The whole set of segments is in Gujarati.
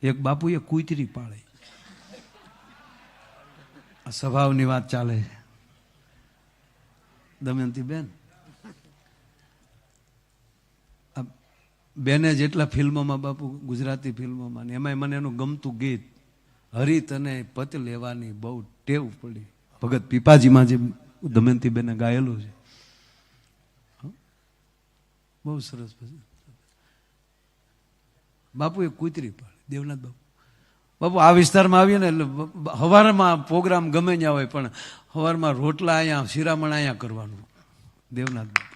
એક બાપુએ કૂતરી પાળી. આ સ્વભાવની વાત ચાલે છે. દમયંતી બેન, બેને જેટલા ફિલ્મોમાં બાપુ, ગુજરાતી ફિલ્મોમાં, એમાંય મને એનું ગમતું ગીત હરિત અને પત લેવાની બહુ ટેવ પડી. ભગત પીપાજીમાં જે દમયંતી બેને ગાયેલું છે, બહુ સરસ. બાપુ એ કૂતરી પાડી, દેવનાથ બાપુ. બાપુ આ વિસ્તારમાં આવીએ ને એટલે સવારમાં પ્રોગ્રામ ગમે ત્યાં હોય, પણ સવારમાં રોટલા અહીંયા, શિરામણ અહીંયા કરવાનું. દેવનાથ બાપુ,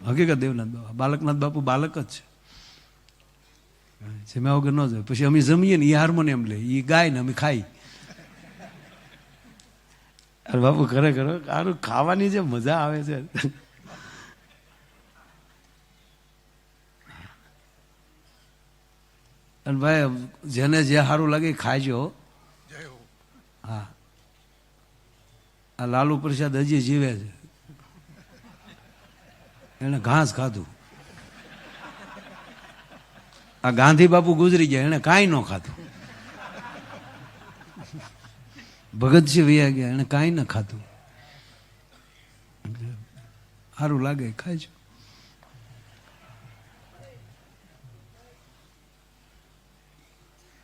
હકીકત દેવનાથ બાપુ. બાલકનાથ બાપુ બાલક જ છે, જમ્યા વગર ન જાય. પછી અમે જમીએ ને એ હાર્મોનિયમ લે, એ ગાય ને અમે ખાઈ. અરે બાપુ ખરેખર સારું ખાવાની જે મજા આવે છે. અને ભાઈ જેને જે સારું લાગે ખાજો. હા, આ લાલુ પ્રસાદ હજી જીવે છે, એને ઘાસ ખાધું. આ ગાંધી બાપુ ગુજરી ગયા, એને કાંઈ ન ખાધું. ભગતસિંહ વૈયા ગયા, એને કાંઈ ન ખાધું. સારું લાગે ખાજો.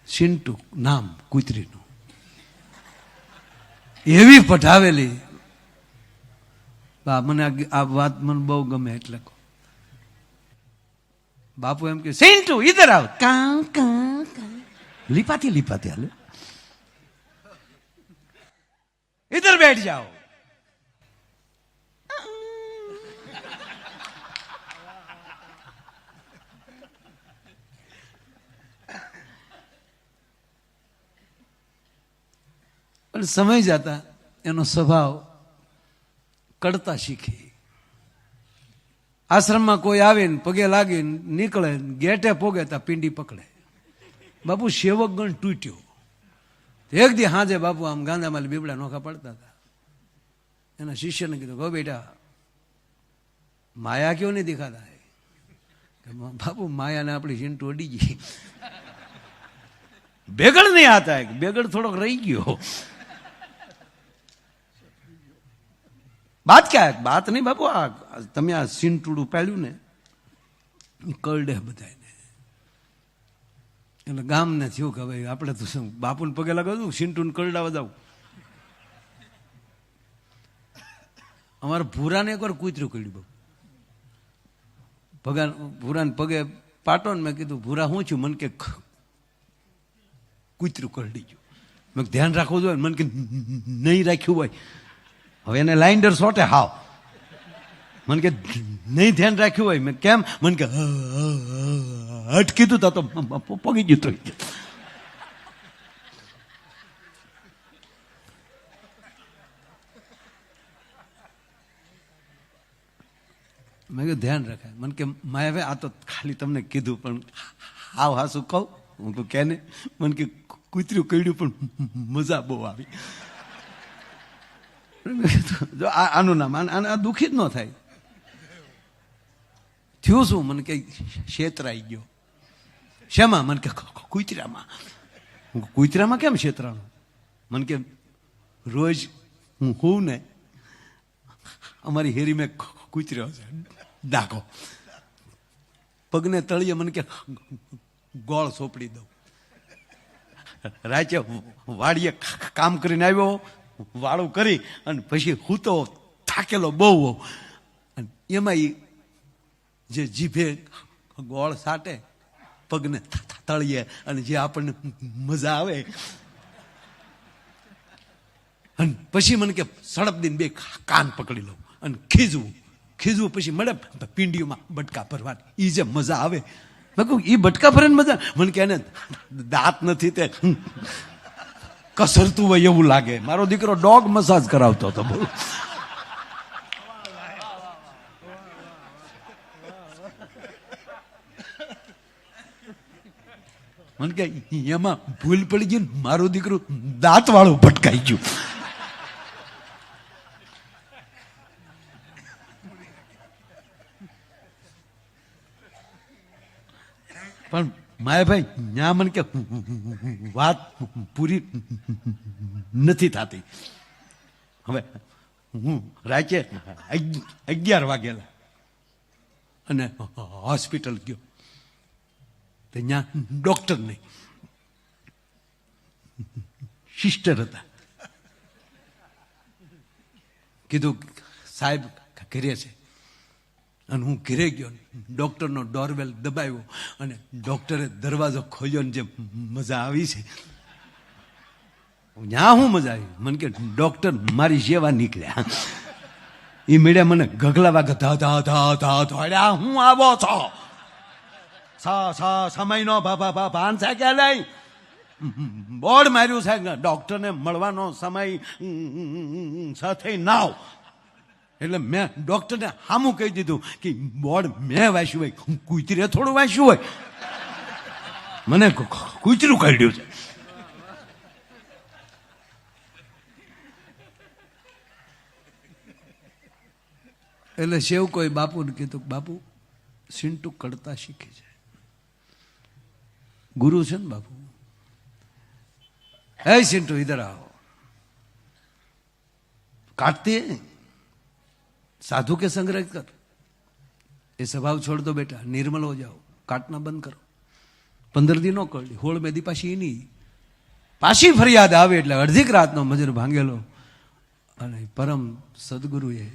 સિન્ટુ નામ કૂતરીનું, એવી પઠાવેલી. મને આ વાત મને બહુ ગમે એટલે બાપુ એમ કે સિન્ટુ ઇધર આવ, કાં કાં કાં, લીપાતી લીપાતી હાલે, ઇધર બેઠ જાઓ. પણ સમય જતા એનો સ્વભાવ કડતા શીખી. આશ્રમમાં કોઈ આવીને પગે લાગીને નીકળે, ગેટે પોગે તા પિંડી પકડે. બાપુ સેવક ગણ તૂટ્યો. એક દી હાજે બાપુ આમ ગાંધામાં બીબડા નોખા પડતા હતા. એના શિષ્યને કીધું, ગો બેટા માયા ક્यों नहीं दिखाता है? બાપુ માયાને આપણી સિંટુ અડી ગઈ, બેગડ નહીં આતા હે. બેગડ થોડોક રહી ગયો. બાત ક્યાં હે? બાત નહીં બાપુ, આ તમે આ સિંટુડું પાડ્યું ને કરડે બધાને. એટલે ગામને થયું કે ભાઈ આપણે તો શું બાપુને પગે લગાવું, સિંટુને કરડાવા જાવ. અમારે ભૂરાને એકવાર કૂતરું કર્યું બાપુ. ભૂરાને પગે પાટો ને મેં કીધું, ભૂરા શું છું? મને કે કૂતરું કરડી ગયું. મેં ધ્યાન રાખવું જોઈએ. મને કે નહીં રાખ્યું હોય. હવે એને લાઇન્ડર સોટે હાવ. મને કે નહીં ધ્યાન રાખ્યું હોય. મેં કેમ? મને કે હટ કીધું તા તો પગી ગયું. તો મેં કહ્યું ધ્યાન રખાય. મને કે માયા આ તો ખાલી તમને કીધું, પણ હાવ હાસું કહું. હું કહું કે ને? મને કે કૂતરું કર્યું પણ મજા બહુ આવી. જો આનું નામ આ દુઃખી જ ન થાય. થયું શું? મને કે છેતરાઈ ગયો. શેમાં? મને કે કૂતરામાં. કૂતરામાં કેમ છેતરાનું? મને કે રોજ હું હોઉં ને, અમારી હેરી મેં કૂતર્યો છે ડાકો. પગને તળિયે મને કે ગોળ સોંપડી દઉં. રાચે વાડીએ કામ કરીને આવ્યો, વાળું કરી અને પછી હું તો થાકેલો બહુ. એમાં જે જીભે ગોળ સાટે પગને તળિયે, અને જે આપણને મજા આવે. અને પછી મને કે સડપ દઈને બે કાન પકડી લઉં અને ખીજવું. પછી મળે પિંડીઓમાં બટકા ભરવાની. એ જે મજા આવે, મેં કહું એ બટકા ભરે મજા. મને કે એને દાંત નથી તે કસરતું હોય એવું લાગે. મારો દીકરો ડોગ મસાજ કરાવતો હતો બહુ. મને કે એમાં ભૂલ પડી ગઈ, મારું દીકરું દાંત વાળું ભટકાઈ ગયું. પણ માયાભાઈ ત્યાં મને કે વાત પૂરી નથી થતી. હવે હું રાતે 11 વાગેલા અને હોસ્પિટલ ગયો તો ત્યાં ડોક્ટર નહીં, સિસ્ટર હતા. કીધું સાહેબ ઘરે છે. અને હું ઘરે ગયો, ડોક્ટરનો ડોરબેલ દબાવ્યો અને ડોક્ટરે દરવાજો ખોલ્યો ને જે મજા આવી છે ત્યાં હું મજા આવી. મને કે ડોક્ટર મારી સેવા નીકળ્યા. એ મેળ્યા મને ગગલા વાગે ધા ધા ધા ધા ધોડ્યા. હું આવો છો સમયનો ભાન છે કે નહીં? બોર્ડ માર્યું છે ડોક્ટરને મળવાનો સમય સાથે નાવ. એટલે મેં ડોક્ટરને સામું કહી દીધું કે બોર્ડ મેં વાંચ્યું હોય, કૂતરે થોડું વાંચ્યું હોય. મને કૂતરું કાઢ્યું છે. એટલે સેવ કોઈ બાપુને કીધું, બાપુ સિંટુ કડતા શીખી જાય. ગુરુ છે ને બાપુ. એ સિંટુ ઇધર આવો. કાટતી साधु के संग्रह कर, ये स्वभाव छोड़ दो बेटा, निर्मल हो जाओ, काटना बंद करो. 15 दिन कर ली, होळ मेदी पाછી नहीं, पाછી फरियाद आवे એટલે અડધીક રાતનો મજર ભાંગેલો. અને પરમ સદગુરુએ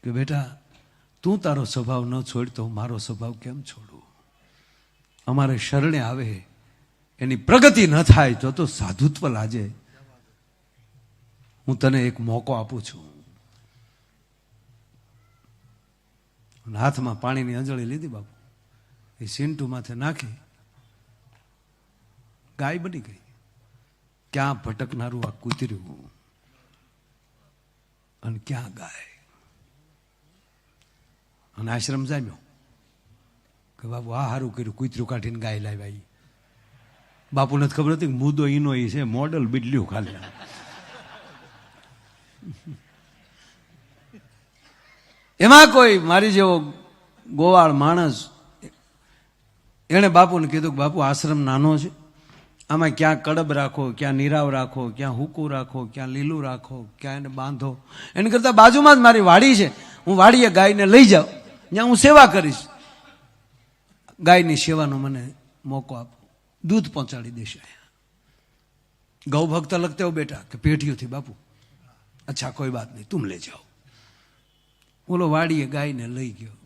કે બેટા તું તારો સ્વભાવ ન છોડતો મારો સ્વભાવ કેમ છોડું? અમારે શરણે આવે એની પ્રગતિ ન થાય તો સાધુત્વ લાજે. હું તને એક મોકો આપું છું. હાથમાં પાણીની અંજળી લીધી બાપુ, એ સિંટુ માથે નાખી, ગાય બની ગઈ. ક્યાં ભટકનારું આ કૂતર્યું અને ક્યાં ગાય. અને આશ્રમ જામ્યો કે બાપુ આ સારું કર્યું, કૂતરું કાઢીને ગાય લાવ્યા. બાપુને ખબર હતી કે મુદ્દો ઈનો એ છે, મોડલ બદલ્યું ખાલી. એમાં કોઈ મારી જેવો ગોવાળ માણસ એણે બાપુને કીધું કે બાપુ આશ્રમ નાનો છે, આમાં ક્યાં કડબ રાખો, ક્યાં નીરાવ રાખો, ક્યાં હુકું રાખો, ક્યાં લીલું રાખો, ક્યાં એને બાંધો. એને કરતાં બાજુમાં જ મારી વાડી છે, હું વાડીએ ગાયને લઈ જાઉં, ત્યાં હું સેવા કરીશ. ગાયની સેવાનો મને મોકો આપો, દૂધ પહોંચાડી દેશે. ગૌ ભક્ત લગતે હો બેટા કે પેઢીઓથી બાપુ. અચ્છા કોઈ બાત નહીં, તુમ લે જાઓ. બોલો વાડીએ ગાયને લઈ ગયો,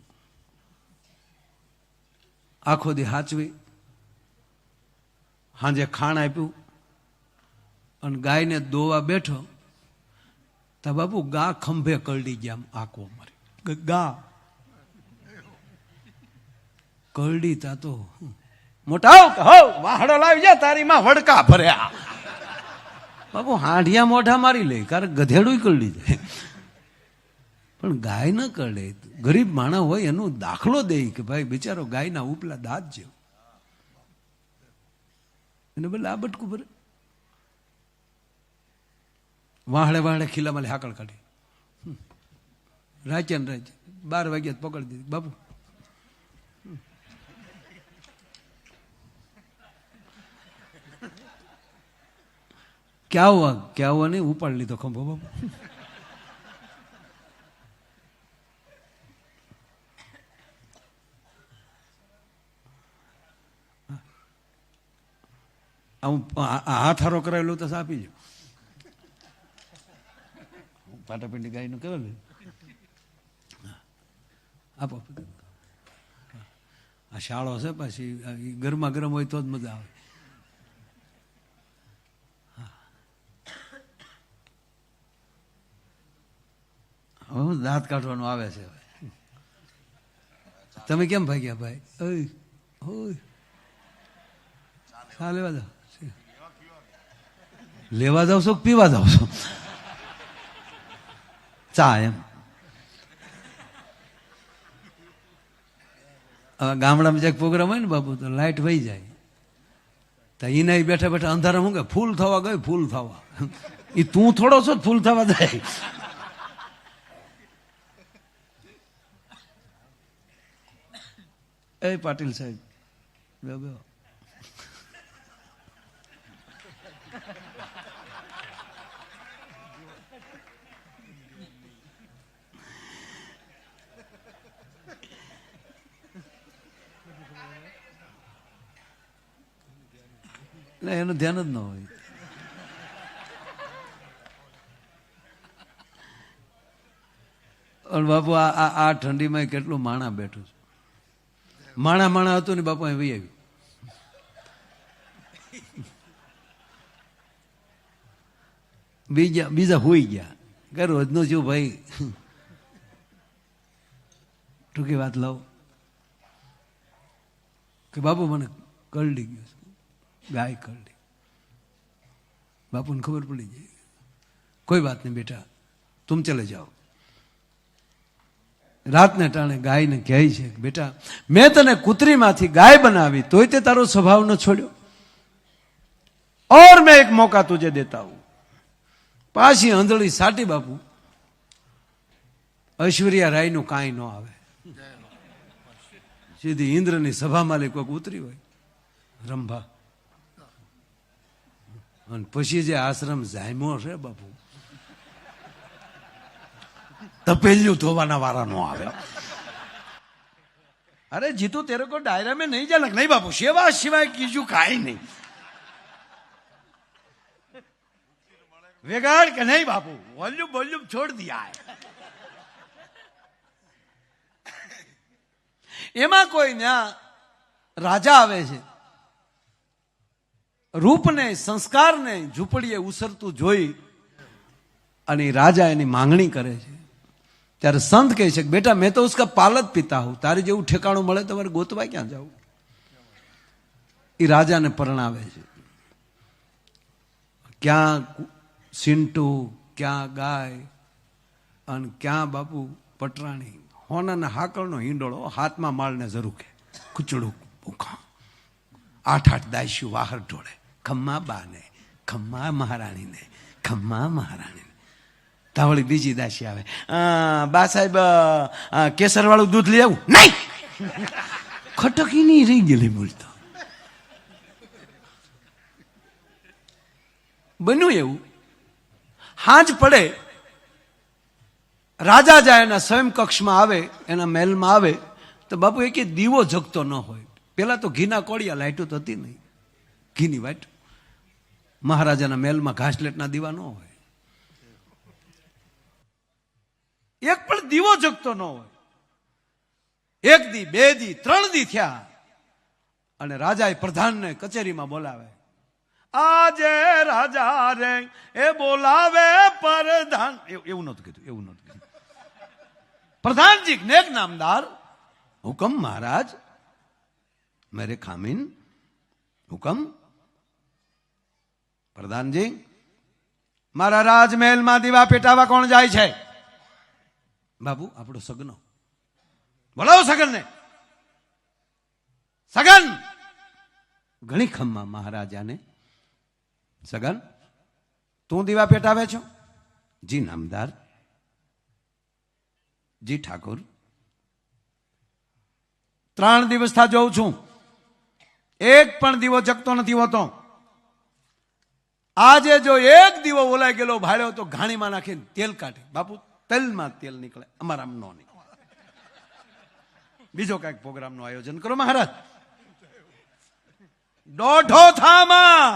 આખો દી હાચવી, સાંજે ખાણ આપ્યું અને ગાયને દોવા બેઠો તા બાપુ ગા ખંભે કરડી ગયા. આંખો મારી ગા કરડી તા તો મોટા વાહડો લાવી જા, તારી માં વડકા ભર્યા. બાપુ હાંઢિયા મોઢા મારી લે, કારણ ગધેડું કરડી જાય પણ ગાય ન કરડે. ગરીબ માણસ હોય એનો દાખલો દે કે ભાઈ બિચારો ગાયના ઉપલા દાંત જેવો, એને બોલે આ બટકું ભરે. વાહડે વાહડે ખીલામાં હાકળ કાઢી, રાચ્યા ને રાચ્યા 12 વાગ્યા પકડી દીધી. બાપુ ક્યાં હુआ નહીં, ઉપાડી લીધો ખંભો. બાપુ હાથ હારો કરાયેલો તો આપી જો. પાટાપીંડી ગાયનું કહેવાય આપો. આ શાળો છે પાછી ગરમા ગરમ હોય તો જ મજા આવે. હવે દાંત કાઢવાનું આવે છે. હવે તમે કેમ ભાગ્યા ભાઈ? ચા લેવા જાઓ, લેવા જાવ છો પીવા જાવ છો? ચા એમ. હવે ગામડામાં જ્યાં પ્રોગ્રામ હોય ને બાપુ તો લાઈટ વહી જાય તો એના બેઠા બેઠા અંધારા શું કે ફૂલ થવા ગઈ, ફૂલ થવા. એ તું થોડો છો ફૂલ થવા જાય. એ પાટીલ સાહેબ એનું ધ્યાન જ ન હોય. બાપુ આ ઠંડીમાં કેટલું માણા બેઠું છે. માણા હતું ને બાપુ અહીં વહી આવ્યું. બીજા હોઈ ગયા કે રોજનું શું ભાઈ. ટૂંકી વાત લાવ કે બાપુ મને કરડી ગયું, ગાય કરડી. બાપુને ખબર પડી જાય, કોઈ વાત નહીં બેટા, તુમ ચલે જાઓ. રાતને ટાણે ગાયને કહે છે કે બેટા મેં તને કૂતરીમાંથી ગાય બનાવી તોય તે તારો સ્વભાવ ન છોડ્યો, ઓર મેં એક મોકા તુજે દેતા હું. પાછી આંધળી સાટી બાપુ. ઐશ્વર્યા રાયનું કાંઈ ન આવે, સીધી ઇન્દ્રની સભામાં લે કોઈક ઉતરી હોય રંભા. અને પછી જે આશ્રમ જામ્યો છે બાપુ, તપેલિયું ધોવાના વારા નો આવે. અરે જીતુ તેરે કો डायरा में नहीं जाना. नहीं बापू, सेवा सिवाय कीजू काई नहीं. वेगाड़ के नहीं बापू, वॉल्यूम वॉल्यूम छोड़ दिया है. એમાં કોઈ ન્યા રાજા આવે છે, રૂપને સંસ્કારને ઝૂંપડીએ ઉસરતું જોઈ અને રાજા એની માંગણી કરે છે. ત્યારે સંત કહે છે કે બેટા મેં તો ઉસકા પાલક પીતા હું, તારે જેવું ઠેકાણું મળે તમારે ગોતવા ક્યાં જાવું. એ રાજાને પરણાવે છે. ક્યાં સિંટુ, ક્યાં ગાય અને ક્યાં બાપુ પટરાણી. હોનાના હાકળનો હિંડોળો, હાથમાં માળને ઝરૂખે, કુચડું ભૂખા, 8 દાયશું વાહર ઢોળે. ખમ્મા બાને, ખમ્મા મહારાણીને, ખમ્મા મહારાણીને. તાવળી બીજી દાસી આવે, બા સાહેબ કેસર વાળું દૂધ લઈ આવું. નહીં, ખટકી નહીં રહી ગયેલી બોલતો. બન્યું એવું, હાંજ પડે, રાજા જાય એના સ્વયં કક્ષમાં આવે, એના મહેલમાં આવે તો બાપુ એક દીવો જગતો ન હોય. પેલા તો ઘીના કોળિયા, લાઈટો તો હતી નહીં, ઘીની વાઈટ. મહારાજાના મહેલમાં ઘાસલેટના દીવા ન હોય, એક પણ દીવો જગતો ન હોય. 1 દી, 2 દી, 3 દી થયા અને રાજાએ પ્રધાનને કચેરીમાં બોલાવે. આજે રાજા રે એ બોલાવે પ્રધાન. એવું નહોતું કીધું, એવું નહોતું કીધું. પ્રધાનજી નેક નામદાર, હુકમ મહારાજ, મેરે ખામીન હુકમ. પ્રધાનજી, મારા રાજમહેલમાં દીવા પેટાવા કોણ જાય છે? બાબુ આપણો સગનો. બોલાવો સગનને. સગન. ઘણી ખમ્મા મહારાજાને. સગન, તું દીવા પેટાવે છો? જી નામદાર. જી ઠાકોર. 3 દિવસથી જોઉં છું, એક પણ દીવો જગતો નથી હોતો. આજે જો એક દીવો ઓલાઈ ગયેલો ભાડ્યો તો ઘાણીમાં નાખીને તેલ કાઢે. બાપુ તેલમાં તેલ નીકળે, અમારા ન નીકળે. બીજો કઈક પ્રોગ્રામ નું આયોજન કરો મહારાજ. દોઢો થામાં.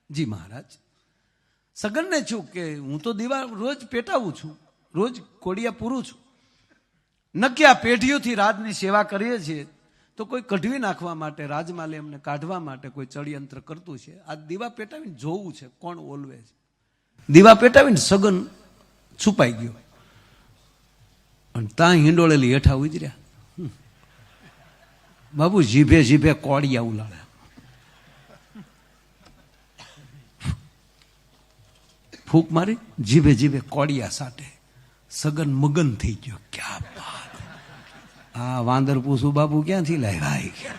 જી મહારાજ. સગનને છું કે હું તો દીવા રોજ પેટાવું છું, રોજ કોડિયા પૂરું છું. નક્કી આ પેઢીઓથી રાજની સેવા કરીએ છીએ તો કોઈ કઢવી નાખવા માટે, રાજમાલે એમને કાઢવા માટે કોઈ ચડયંત્ર કરતું છે. આ દીવા પેટાવીને જોવું છે કોણ ઓલવે છે. દીવા પેટાવીને સગન છુપાઈ ગયો અને ત્યાં હિંડોળેલી હેઠા ઉતર્યા. બાબુ જીભે જીભે કોડિયા ઉલાળે. ફૂંક મારી, જીભે જીભે કોડિયા સાટે. સગન મગન થઈ ગયો. ક્યાં બાત. આ વાંદર પૂછું બાપુ ક્યાંથી લાવ્યા?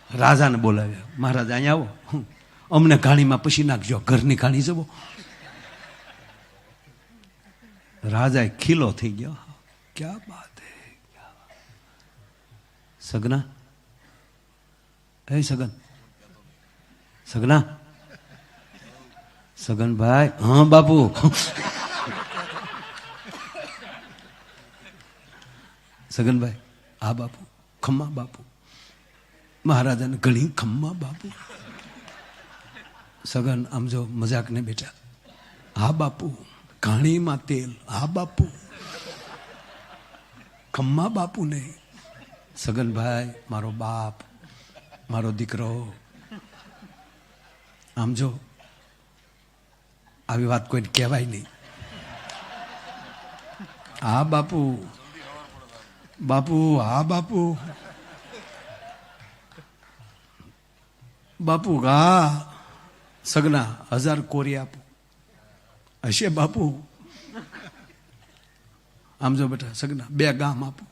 રાજાને બોલાવ્યા. મહારાજ અહીંયા આવો, અમને ઘાણીમાં પછી નાખજો, ઘરની ઘાણી જવો. રાજા ખીલો થઈ ગયો. ક્યાં બાત હે. સગના, એ સગન, સગના, સગનભાઈ, હા બાપુ. સગનભાઈ, હા બાપુ, ખમ્મા બાપુ, મહારાજાને ઘણી ખમ્મા બાપુ. સગન આમ જો મજાક ને બેટા, હા બાપુ, ઘાણીમાં તેલ, હા બાપુ, ખમ્મા બાપુ નહીં. સગનભાઈ મારો બાપ, મારો દીકરો, આમ જો આવી વાત કોઈને કહેવાય નહીં. હા બાપુ, બાપુ, હા બાપુ, બાપુ હા. સગના 1000 કોરી આપો. હશે બાપુ. આમ જો બેટા સગના 2 ગામ આપો.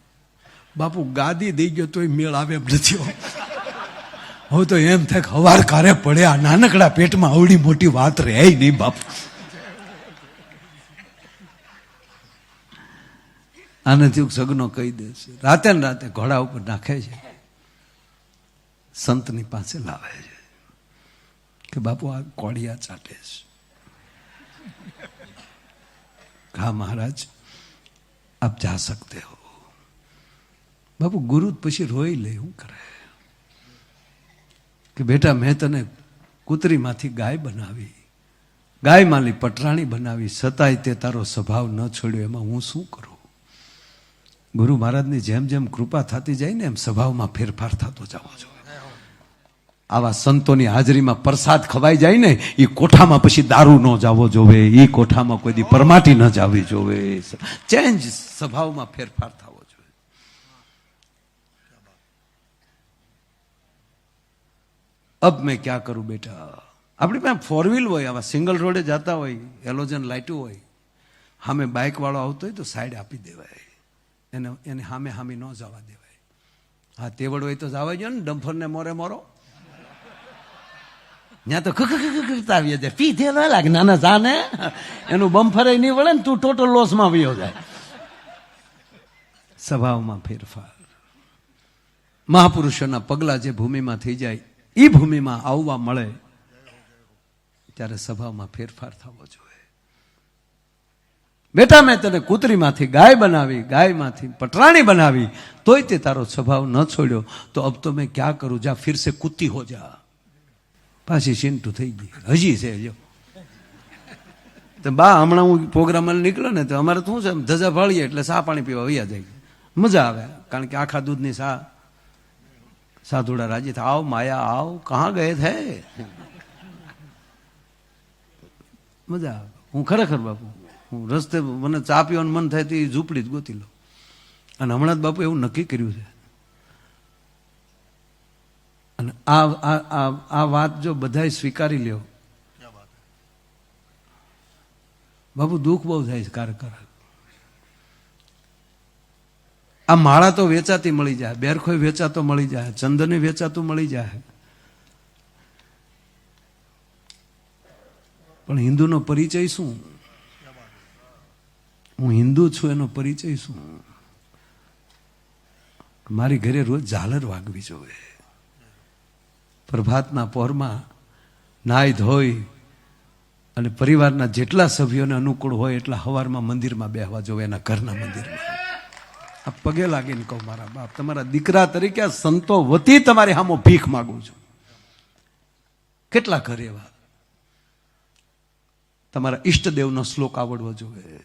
બાપુ ગાદી દઈ ગયો તોય મેળ આવે એમ નથી. હવે તો એમ થાય કે હવાર કારે પડ્યા, નાનકડા પેટમાં આવડી મોટી વાત રહે નહીં બાપુ. આનાથી સગનો કહી દે છે, રાતે ને રાતે ઘોડા ઉપર નાખે છે, સંતની પાસે લાવે છે કે બાપુ આ કોળિયા ચાટે છે. હા મહારાજ આપ જા સકતે હો. બાપુ ગુરુ પછી રોઈ લે. શું કરે કે બેટા મેં તને કૂતરીમાંથી ગાય બનાવી, ગાય માલી પટરાણી બનાવી, છતાંય તે તારો સ્વભાવ ન છોડ્યો, એમાં હું શું કરું? ગુરુ મહારાજની જેમ જેમ કૃપા થતી જાય ને એમ સ્વભાવમાં ફેરફાર થતો જવો જોઈએ. આવા સંતોની હાજરીમાં પ્રસાદ ખવાઈ જાય ને એ કોઠામાં પછી દારૂ ન જવો જોવે, એ કોઠામાં કોઈ દી પરમાટી ન જવી જોવે. ચેન્જ, સ્વભાવમાં ફેરફાર થવો જોઈએ. અબ મેં ક્યાં કરું બેટા. આપણી પાસે 4 વ્હીલ હોય, આવા સિંગલ રોડે જતા હોય, હેલોજન લાઇટું હોય, સામે બાઇક વાળો આવતો હોય તો સાઈડ આપી દેવાય. એને સામે ન જવા દેવાય. હા તેવડ હોય તો જવા ગયો ને, ડમ્ફર ને મોરે મોરો ત્યાં તો કરતા આવી જાય. પીધે ન લાગે નાના જાને, એનું બમ્ફર નહીં વળે ને, તું ટોટલ લોસમાં વયો જાય. સ્વભાવમાં ફેરફાર. મહાપુરુષોના પગલા જે ભૂમિમાં થઈ જાય, એ ભૂમિમાં આવવા મળે ત્યારે સ્વભાવમાં ફેરફાર થવો જોઈએ. બેટા મેં તને કૂતરીમાંથી ગાય બનાવી, ગાયમાંથી પટરાણી બનાવી, તોય તે તારો સ્વભાવ ન છોડ્યો, તો અબ તો મેં ક્યાં કરું, જા ફિર સે કુત્તી હો જા. પાછી ચિંટુ થઈ ગઈ. હજી છે જો તો બા હમણાં હું પ્રોગ્રામમાં નીકળ્યો ને તો અમારે શું છે, ધજા ભાળીએ એટલે સા પાણી પીવા વૈયા જાય. મજા આવે, કારણ કે આખા દૂધની સા. સાધુડા રાજી થાય, આવ માયા આવ, કહા ગયે થે. મજા આવે. હું ખરેખર બાપુ, હું રસ્તે મને ચા પીવાનું મન થાય તો એ ઝૂંપડી જ ગોતી લો. અને હમણાં જ બાપુ એવું નક્કી કર્યું છે. અને આ વાત જો બધાય સ્વીકારી લ્યો બાપુ, દુઃખ બહુ થાય છે કારક. આ માળા તો વેચાતી મળી જાય, બેરખોય વેચાતો મળી જાય, ચંદને વેચાતું મળી જાય, પણ હિન્દુનો પરિચય શું? હું હિન્દુ છું એનો પરિચય શું? મારી ઘરે રોજ ઝાલર વાગવી જોઈએ. પ્રભાતના પહોરમાં નાઈ ધોઈ અને પરિવારના જેટલા સભ્યોને અનુકૂળ હોય એટલા સવારમાં મંદિરમાં બેહવા જોઈએ, એના ઘરના મંદિરમાં. આ પગે લાગીને કહું, મારા બાપ, તમારા દીકરા તરીકે આ સંતો વતી તમારી સામો ભીખ માગું છું. કેટલા ઘર એવા તમારા ઈષ્ટદેવનો શ્લોક આવડવો જોઈએ,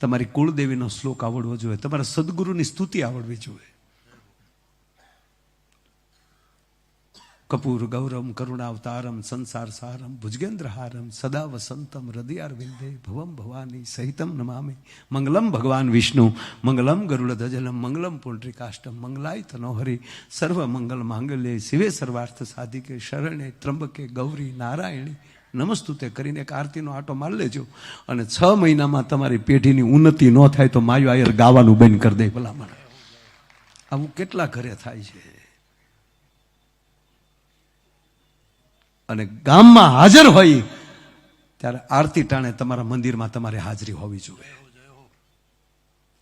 તમારી કુળદેવીનો શ્લોક આવડવો જોઈએ, તમારા સદગુરુની સ્તુતિ આવડવી જોઈએ. કપૂર ગૌરમ કરુણાવતારમ સંસાર સારમ ભુજગેન્દ્રહારમ સદા વસંતમ હૃદયાર વિંદે ભવમ ભવાની સહિતમ નમામિ. મંગલમ ભગવાન વિષ્ણુ મંગલમ ગરુડધજલમ મંગલમ પુંડરીકાષ્ટમ મંગલાય તનોહરી સર્વ મંગલ માંગલ્ય શિવે સર્વાર્થ સાધિકે શરણે ત્રંબકે ગૌરી નારાયણી નમસ્તુતે કરીને એક આરતીનો આટો મારી લેજો. અને 6 મહિનામાં તમારી પેઢીની ઉન્નતિ ન થાય તો માયો આયર ગાવાનું બંધ કરી દે. ભલામણ આવું કેટલા ઘરે થાય છે. અને ગામમાં હાજર હોય ત્યારે આરતી ટાણે તમારા મંદિરમાં તમારી હાજરી હોવી જોઈએ.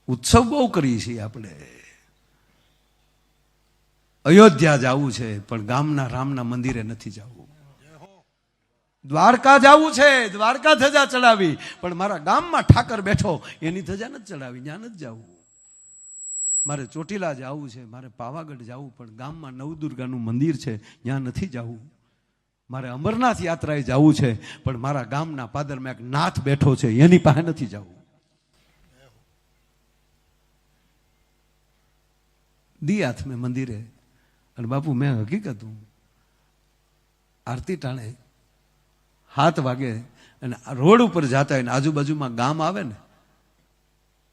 ઉત્સવ બહુ કરીએ છીએ આપણે. અયોધ્યા જવું છે પણ ગામના રામના મંદિરે નથી જવું. દ્વારકા જવું છે, દ્વારકા ધજા ચડાવી, પણ મારા ગામમાં ઠાકર બેઠો એની ધજા નથી ચડાવી, ત્યાં નથી જવું. મારે ચોટીલા જવું છે, મારે પાવાગઢ જવું, પણ ગામમાં નવદુર્ગાનું મંદિર છે ત્યાં નથી જવું. મારે અમરનાથ યાત્રાએ જવું છે, પણ મારા ગામના પાદરમાં એક નાથ બેઠો છે એની પાસે નથી જવું. દી હાથ મેં મંદિરે, અને બાપુ મેં હકીકત હું આરતી ટાણે 7 વાગે અને રોડ ઉપર જતા હોય ને આજુબાજુમાં ગામ આવે ને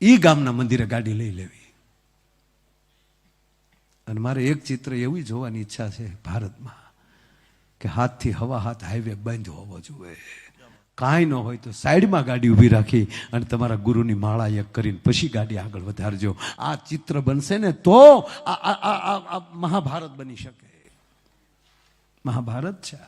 એ ગામના મંદિરે ગાડી લઈ લેવી. અને મારે એક ચિત્ર એવી જોવાની ઈચ્છા છે ભારતમાં કે હાથથી હવા હાથ હાઈવે બંધ હોવો જોઈએ. કાંઈ ન હોય તો સાઈડમાં ગાડી ઊભી રાખી અને તમારા ગુરુની માળા એક કરીને પછી ગાડી આગળ વધારજો. આ ચિત્ર બનશે ને તો આ મહાભારત બની શકે. મહાભારત છે.